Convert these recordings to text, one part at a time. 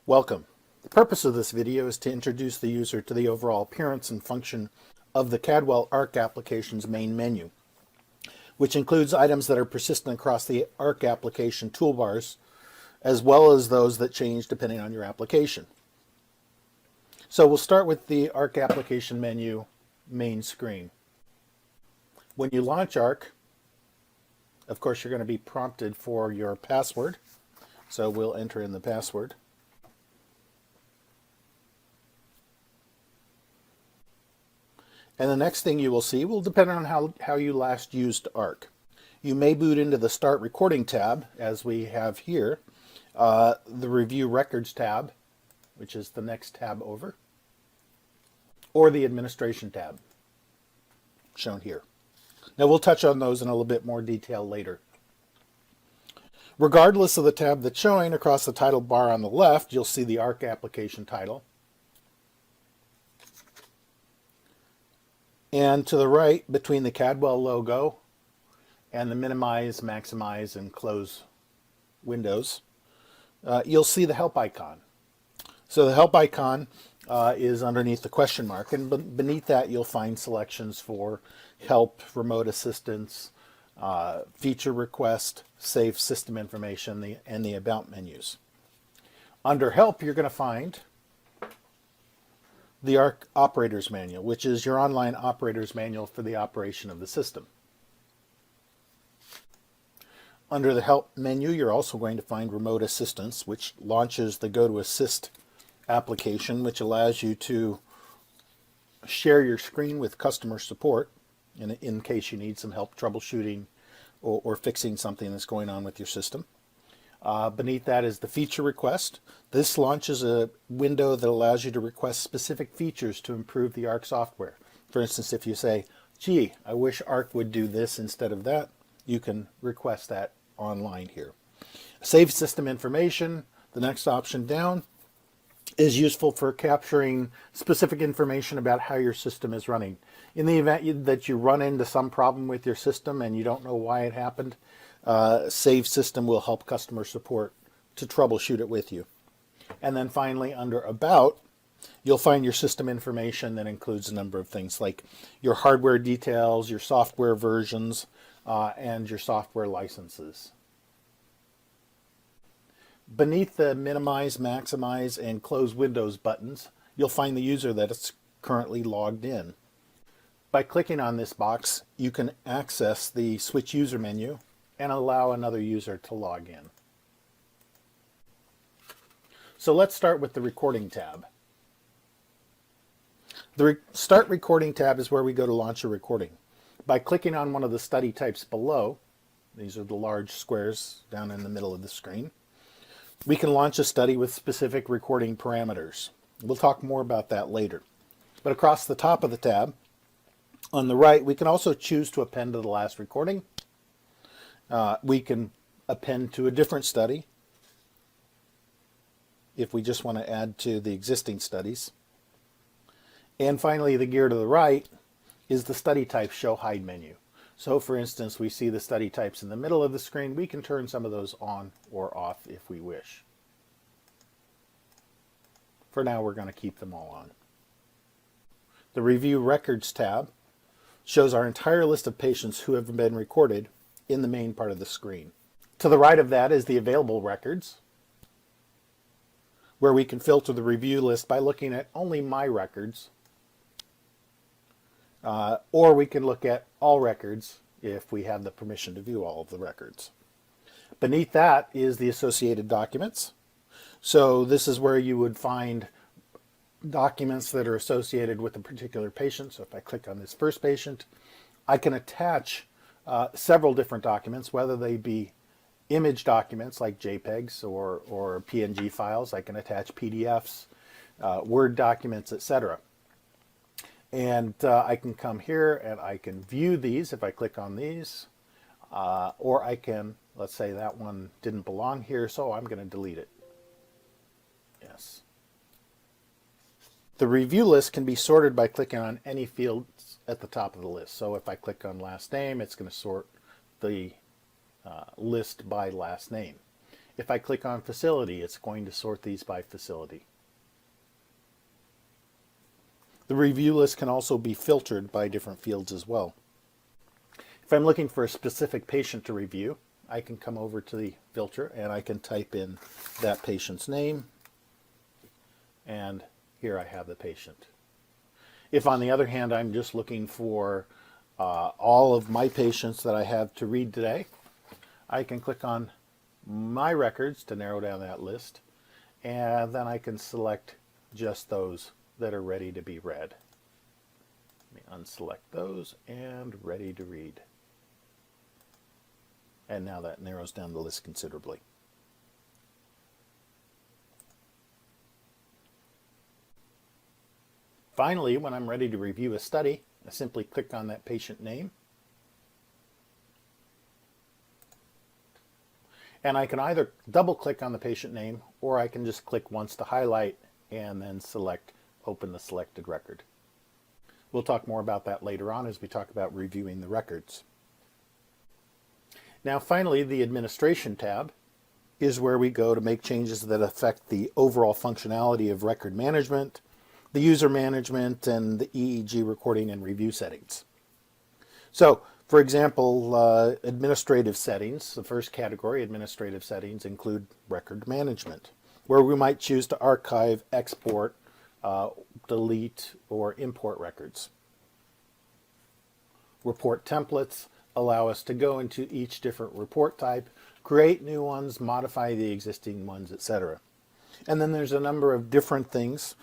Welcome. The purpose of this video is to introduce the user to the overall appearance and function of the Cadwell ARC application's main menu, which includes items that are persistent across the ARC application toolbars, as well as those that change depending on your application. So we'll start with the ARC application menu main screen. When you launch ARC, of course, you're going to be prompted for your password. So we'll enter in the password. And the next thing you will see will depend on how you last used ARC. You may boot into the Start Recording tab, as we have here, the Review Records tab, which is the next tab over, or the Administration tab, shown here. Now we'll touch on those in a little bit more detail later. Regardless of the tab that's showing, across the title bar on the left, you'll see the ARC application title. And to the right, between the Cadwell logo and the minimize, maximize, and close windows, you'll see the help icon. So the help icon is underneath the question mark, and beneath that you'll find selections for help, remote assistance, feature request, save system information, and the about menus. Under help, you're going to find the ARC Operator's Manual, which is your online operator's manual for the operation of the system. Under the help menu, you're also going to find remote assistance, which launches the GoToAssist application, which allows you to share your screen with customer support in case you need some help troubleshooting or fixing something that's going on with your system. Beneath that is the feature request. This launches a window that allows you to request specific features to improve the ARC software. For instance, if you say, gee, I wish ARC would do this instead of that, you can request that online here. Save system information, the next option down, is useful for capturing specific information about how your system is running. In the event that you run into some problem with your system and you don't know why it happened, Save System will help customer support to troubleshoot it with you. And then finally, under About, you'll find your system information that includes a number of things like your hardware details, your software versions, and your software licenses. Beneath the Minimize, Maximize, and Close Windows buttons, you'll find the user that is currently logged in. By clicking on this box, you can access the Switch User menu and allow another user to log in. So let's start with the Recording tab. The Start Recording tab is where we go to launch a recording. By clicking on one of the study types below, these are the large squares down in the middle of the screen, we can launch a study with specific recording parameters. We'll talk more about that later. But across the top of the tab, on the right, we can also choose to append to the last recording. We can append to a different study if we just want to add to the existing studies. And finally, the gear to the right is the study type show hide menu. So for instance, we see the study types in the middle of the screen. We can turn some of those on or off if we wish. For now, we're going to keep them all on. The Review Records tab shows our entire list of patients who have been recorded in the main part of the screen. To the right of that is the Available Records, where we can filter the review list by looking at only My Records, or we can look at all records if we have the permission to view all of the records. Beneath that is the Associated Documents. So this is where you would find documents that are associated with a particular patient. So if I click on this first patient, I can attach several different documents, whether they be image documents like JPEGs or PNG files. I can attach PDFs, Word documents, etc. And I can come here and I can view these if I click on these, or I can, let's say that one didn't belong here, so I'm going to delete it. Yes. The review list can be sorted by clicking on any fields at the top of the list. So if I click on last name, it's going to sort the list by last name. If I click on facility, it's going to sort these by facility. The review list can also be filtered by different fields as well. If I'm looking for a specific patient to review, I can come over to the filter and I can type in that patient's name, and here I have the patient. If on the other hand I'm just looking for all of my patients that I have to read today, I can click on my records to narrow down that list, and then I can select just those that are ready to be read. Let me unselect those and ready to read. And now that narrows down the list considerably. Finally, when I'm ready to review a study, I simply click on that patient name. And I can either double click on the patient name, or I can just click once to highlight and then select open the selected record. We'll talk more about that later on as we talk about reviewing the records. Now finally, the administration tab is where we go to make changes that affect the overall functionality of record management, the user management, and the EEG recording and review settings. So, for example, administrative settings, the first category, administrative settings, include record management, where we might choose to archive, export, delete, or import records. Report templates allow us to go into each different report type, create new ones, modify the existing ones, etc. And then there's a number of different things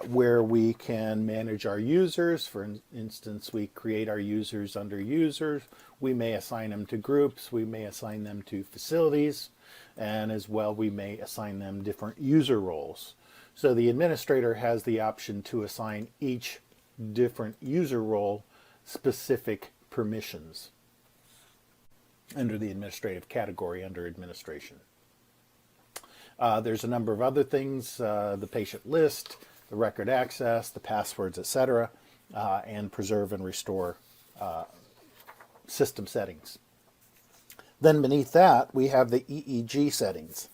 where we can manage our users. For instance, we create our users under users. We may assign them to groups. We may assign them to facilities. And as well, we may assign them different user roles. So the administrator has the option to assign each different user role specific permissions under the administrative category under administration. There's a number of other things, the patient list, the record access, the passwords, etc., and preserve and restore system settings. Then beneath that, we have the EEG settings.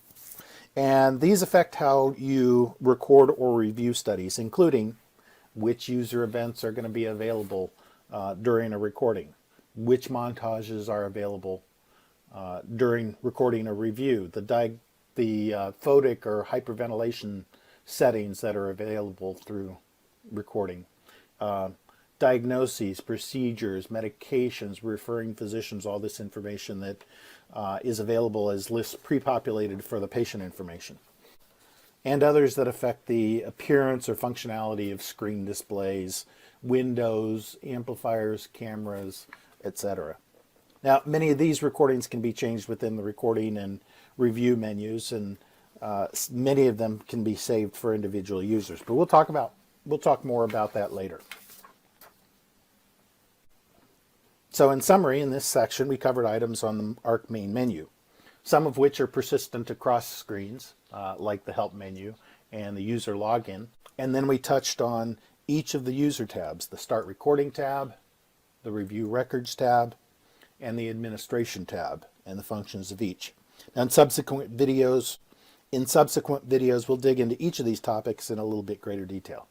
And these affect how you record or review studies, including which user events are going to be available during a recording, which montages are available during recording a review, the photic or hyperventilation settings that are available through recording, diagnoses, procedures, medications, referring physicians, all this information that is available as lists pre-populated for the patient information, and others that affect the appearance or functionality of screen displays, windows, amplifiers, cameras, etc. Now, many of these recordings can be changed within the recording and review menus, and many of them can be saved for individual users. But we'll talk more about that later. So in summary, in this section, we covered items on the ARC main menu, some of which are persistent across screens, like the help menu and the user login. And then we touched on each of the user tabs, the Start Recording tab, the Review Records tab, and the Administration tab, and the functions of each. Now in subsequent videos, we'll dig into each of these topics in a little bit greater detail.